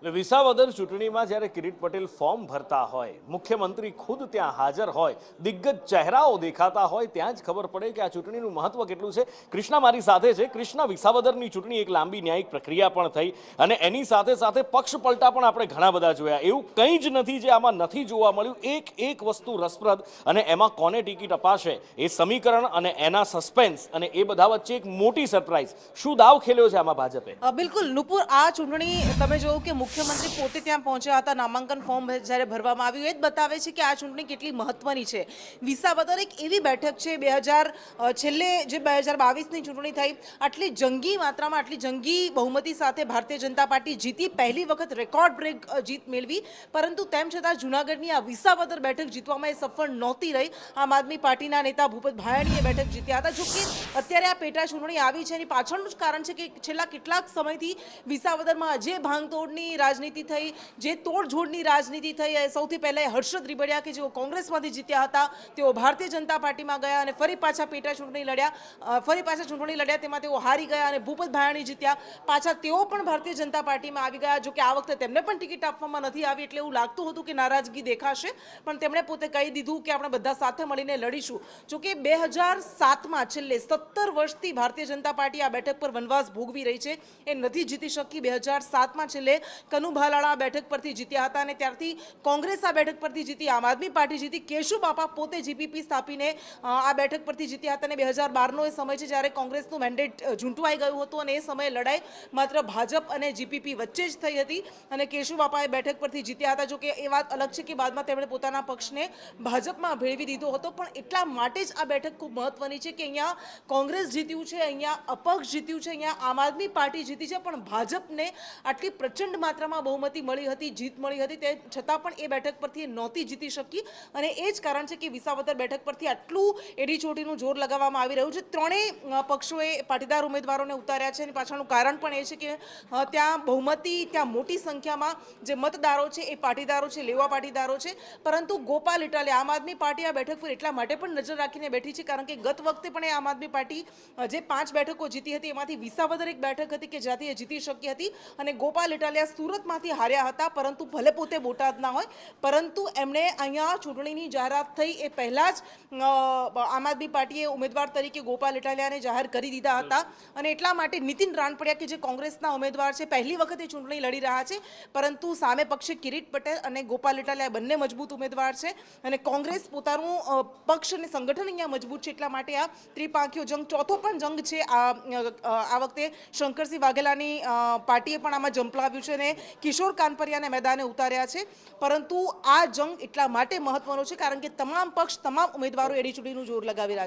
વિસાવદર ચૂંટણીમાં જ્યારે કિરીટ પટેલ ફોર્મ ભરતા હોય, મુખ્યમંત્રી ખુદ ત્યાં હાજર હોય, દિગ્ગજ ચહેરાઓ દેખાતા હોય, ત્યાં જ ખબર પડે કે આ ચૂંટણીનું મહત્વ કેટલું છે. કૃષ્ણા મારી સાથે છે. કૃષ્ણા, વિસાવદરની ચૂંટણી એક લાંબી ન્યાયિક પ્રક્રિયા પણ થઈ અને એની સાથે સાથે પક્ષ પલટા પણ આપણે ઘણા બધા જોયા. એવું કંઈ જ નથી જે આમાં નથી જોવા મળ્યું. એક વસ્તુ રસપ્રદ, અને એમાં કોને ટિકિટ અપાશે એ સમીકરણ અને એના સસ્પેન્સ અને એ બધા વચ્ચે એક મોટી સરપ્રાઇઝ. શું દાવ ખેલ્યો છે આમાં ભાજપે? બિલકુલ નુપુર, આ ચૂંટણી તમે જોયું કે મુખ્યમંત્રી પોતે ત્યાં પહોંચ્યા હતા. નામાંકન ફોર્મ જ્યારે ભરવામાં આવ્યું એ જ બતાવે છે કે આ ચૂંટણી કેટલી મહત્વની છે. વિસાવદર એક એવી બેઠક છે, છેલ્લે જે 2022ની ચૂંટણી થઈ, આટલી જંગી માત્રામાં, આટલી જંગી બહુમતી સાથે ભારતીય જનતા પાર્ટી જીતી, પહેલી વખત રેકોર્ડ બ્રેક જીત મેળવી. પરંતુ તેમ છતાં જૂનાગઢની આ વિસાવદર બેઠક જીતવામાં એ સફળ નહોતી રહી. આમ આદમી પાર્ટીના નેતા ભૂપત ભાયાણીએ બેઠક જીત્યા હતા. જો કે અત્યારે આ પેટા ચૂંટણી આવી છે, એની પાછળનું જ કારણ છે કે છેલ્લા કેટલાક સમયથી વિસાવદરમાં જે ભાંગતોડની રાજનીતિ થઈ, જે તોડજોડની રાજનીતિ થઈ, સૌથી પહેલાં હર્ષદ રીબડિયા કે જેઓ કોંગ્રેસમાંથી જીત્યા હતા, તેઓ ભારતીય જનતા પાર્ટીમાં ગયા અને ફરી પાછા પેટા ચૂંટણી લડ્યા, તેમાં તેઓ હારી ગયા અને ભૂપત ભાયાણી જીત્યા. પાછા તેઓ પણ ભારતીય જનતા પાર્ટીમાં આવી ગયા. જો કે આ વખતે તેમને પણ ટિકિટ આપવામાં નથી આવી, એટલે એવું લાગતું હતું કે નારાજગી દેખાશે, પણ તેમણે પોતે કહી દીધું કે આપણે બધા સાથે મળીને લડીશું. જો કે 2007માં છેલ્લે 17 વર્ષથી ભારતીય જનતા પાર્ટી આ બેઠક પર વનવાસ ભોગવી રહી છે. એ નથી જીતી શકી. 2007માં છેલ્લે કનુ ભાલાળા બેઠક પરથી જીત્યા હતા અને ત્યારથી કોંગ્રેસ આ બેઠક પરથી જીતી, આમ આદમી પાર્ટી જીતી, કેશુ બાપા પોતે જીપીપી સ્થાપીને આ બેઠક પરથી જીત્યા હતા. અને 2012નો એ સમય છે જ્યારે કોંગ્રેસનું મેન્ડેટ ઝૂંટવાઈ ગયું હતું અને એ સમયે લડાઈ માત્ર ભાજપ અને જીપીપી વચ્ચે જ થઈ હતી અને કેશુ બાપાએ બેઠક પરથી જીત્યા હતા. જો કે એ વાત અલગ છે કે બાદમાં તેમણે પોતાના પક્ષને ભાજપમાં ભેળવી દીધો હતો, પણ એટલા માટે જ આ બેઠક ખૂબ મહત્વની છે કે અહીંયા કોંગ્રેસ જીત્યું છે, અહીંયા અપક્ષ જીત્યું છે, અહીંયા આમ આદમી પાર્ટી જીતી છે, પણ ભાજપને આટલી પ્રચંડ માત્રામાં બહુમતી મળી હતી, જીત મળી હતી, તે છતાં પણ એ બેઠક પરથી નહોતી જીતી શકી. અને એ જ કારણ છે કે વિસાવદર બેઠક પરથી આટલું એડીચોટીનું જોર લગાવવામાં આવી રહ્યું છે. ત્રણેય પક્ષોએ પાટીદાર ઉમેદવારોને ઉતાર્યા છે અને પાછળનું કારણ પણ એ છે કે ત્યાં બહુમતી, ત્યાં મોટી સંખ્યામાં જે મતદારો છે એ પાટીદારો છે, લેવા પાટીદારો છે. પરંતુ ગોપાલ ઇટાલિયા, આમ આદમી પાર્ટી આ બેઠક પર એટલા માટે પણ નજર રાખીને બેઠી છે કારણ કે ગત વખતે પણ એ આમ આદમી પાર્ટી જે 5 બેઠકો જીતી હતી એમાંથી વિસાવદર એક બેઠક હતી કે જ્યાંથી એ જીતી શકી હતી. અને ગોપાલ ઇટાલિયા સુરતમાંથી હાર્યા હતા, પરંતુ ભલે પોતે બોટાદના હોય, પરંતુ એમણે અહીંયા ચૂંટણીની જાહેરાત થઈ એ પહેલાં જ આમ આદમી પાર્ટીએ ઉમેદવાર તરીકે ગોપાલ ઇટાલિયાને જાહેર કરી દીધા હતા. અને એટલા માટે નીતિન રાણપડિયા કે જે કોંગ્રેસના ઉમેદવાર છે, પહેલી વખત એ ચૂંટણી લડી રહ્યા છે, પરંતુ સામે પક્ષે કિરીટ પટેલ અને ગોપાલ ઇટાલિયા બંને મજબૂત ઉમેદવાર છે અને કોંગ્રેસ પોતાનું પક્ષ અને સંગઠન અહીંયા મજબૂત છે. એટલા માટે આ ત્રિપાંખીયો જંગ, ચોથો પણ જંગ છે. આ વખતે શંકરસિંહ વાઘેલાની પાર્ટીએ પણ આમાં ઝંપલાવ્યું છે અને કિશોર કાનપરિયાને મેદાને ઉતાર્યા છે. પરંતુ આ જંગ એટલા માટે મહત્વનો છે કારણ કે તમામ પક્ષ, તમામ ઉમેદવારો એડી ચૂંટણીનું જોર લગાવી રહ્યા છે.